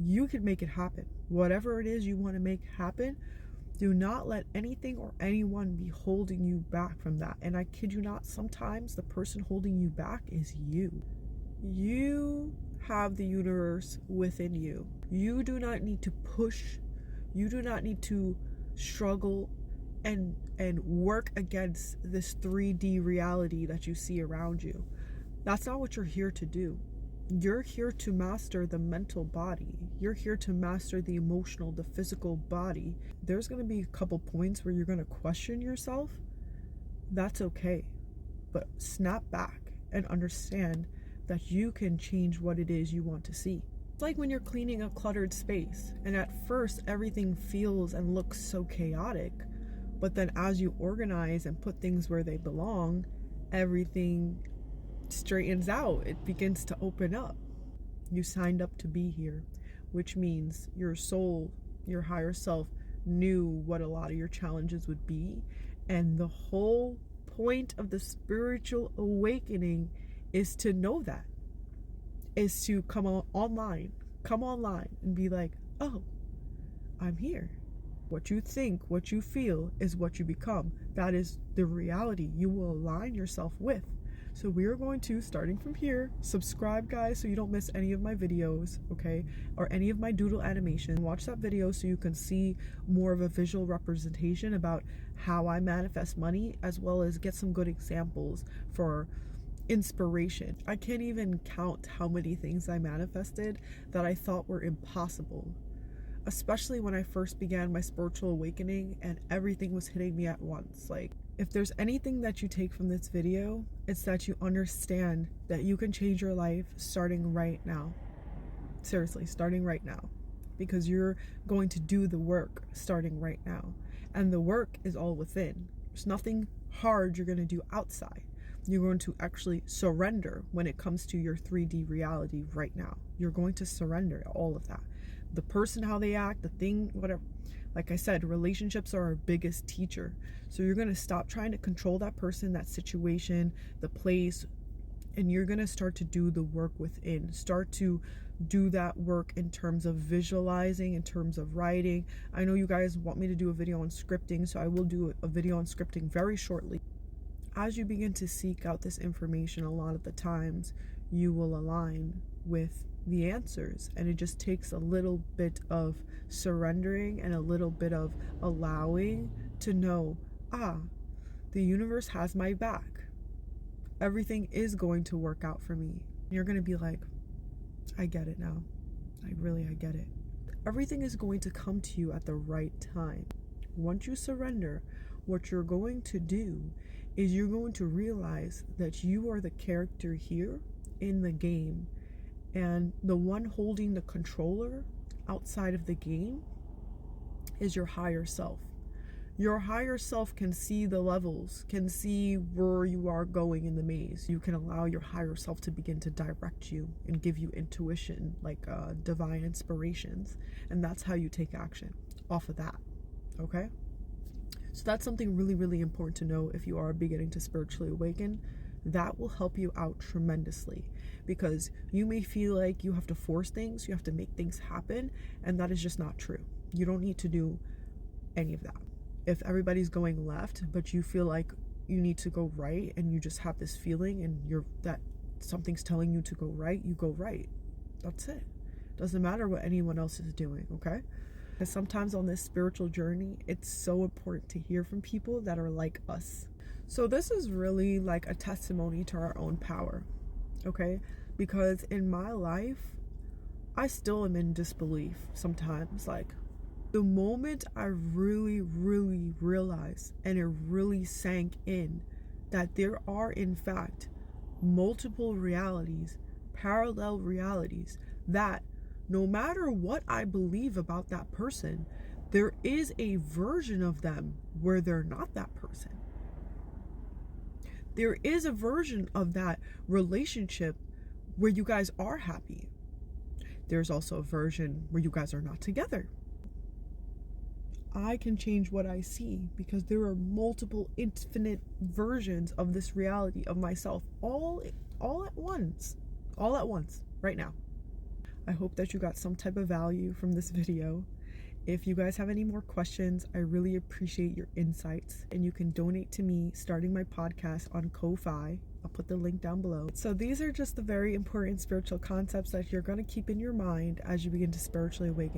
You can make it happen. Whatever it is you want to make happen, do not let anything or anyone be holding you back from that. And I kid you not, sometimes the person holding you back is you. You have the universe within you. You do not need to push. You do not need to struggle and work against this 3D reality that you see around you. That's not what you're here to do. You're here to master the mental body. You're here to master the emotional, the physical body. There's going to be a couple points where you're going to question yourself. That's okay. But snap back and understand that you can change what it is you want to see. It's like when you're cleaning a cluttered space, and at first everything feels and looks so chaotic, but then as you organize and put things where they belong, everything straightens out. It begins to open up. You signed up to be here, which means your soul, your higher self, knew what a lot of your challenges would be. And the whole point of the spiritual awakening is to know that, is to come online and be like, oh, I'm here. What you think, what you feel is what you become. That is the reality you will align yourself with. So we are going to, starting from here, subscribe, guys, so you don't miss any of my videos, okay? Or any of my doodle animation. Watch that video so you can see more of a visual representation about how I manifest money, as well as get some good examples for inspiration. I can't even count how many things I manifested that I thought were impossible, especially when I first began my spiritual awakening and everything was hitting me at once. Like, if there's anything that you take from this video, it's that you understand that you can change your life starting right now. Seriously, starting right now, because you're going to do the work starting right now, and the work is all within. There's nothing hard you're going to do outside. You're going to actually surrender when it comes to your 3D reality right now. You're going to surrender all of that. The person, how they act, the thing, whatever. Like I said, relationships are our biggest teacher. So you're going to stop trying to control that person, that situation, the place, and you're going to start to do the work within. Start to do that work in terms of visualizing, in terms of writing. I know you guys want me to do a video on scripting, so I will do a video on scripting very shortly. As you begin to seek out this information, a lot of the times you will align with the answers, and it just takes a little bit of surrendering and a little bit of allowing to know, the universe has my back. Everything is going to work out for me. You're going to be like, I get it now. I get it. Everything is going to come to you at the right time. Once you surrender, what you're going to do is you're going to realize that you are the character here in the game, and the one holding the controller outside of the game is your higher self. Your higher self can see the levels, can see where you are going in the maze. You can allow your higher self to begin to direct you and give you intuition, like divine inspirations, and that's how you take action off of that, okay? So that's something really, really important to know if you are beginning to spiritually awaken. That will help you out tremendously, because you may feel like you have to force things, you have to make things happen, and that is just not true. You don't need to do any of that. If everybody's going left, but you feel like you need to go right, and you just have this feeling and that something's telling you to go right, you go right. That's it. Doesn't matter what anyone else is doing, okay? And sometimes on this spiritual journey, it's so important to hear from people that are like us. So this is really like a testimony to our own power, okay? Because in my life, I still am in disbelief sometimes. Like, the moment I really, really realized, and it really sank in, that there are in fact multiple realities, parallel realities, that no matter what I believe about that person, there is a version of them where they're not that person. There is a version of that relationship where you guys are happy. There's also a version where you guys are not together. I can change what I see because there are multiple infinite versions of this reality of myself all at once right now. I hope that you got some type of value from this video. If you guys have any more questions, I really appreciate your insights, and you can donate to me starting my podcast on Ko-Fi. I'll put the link down below. So these are just the very important spiritual concepts that you're going to keep in your mind as you begin to spiritually awaken.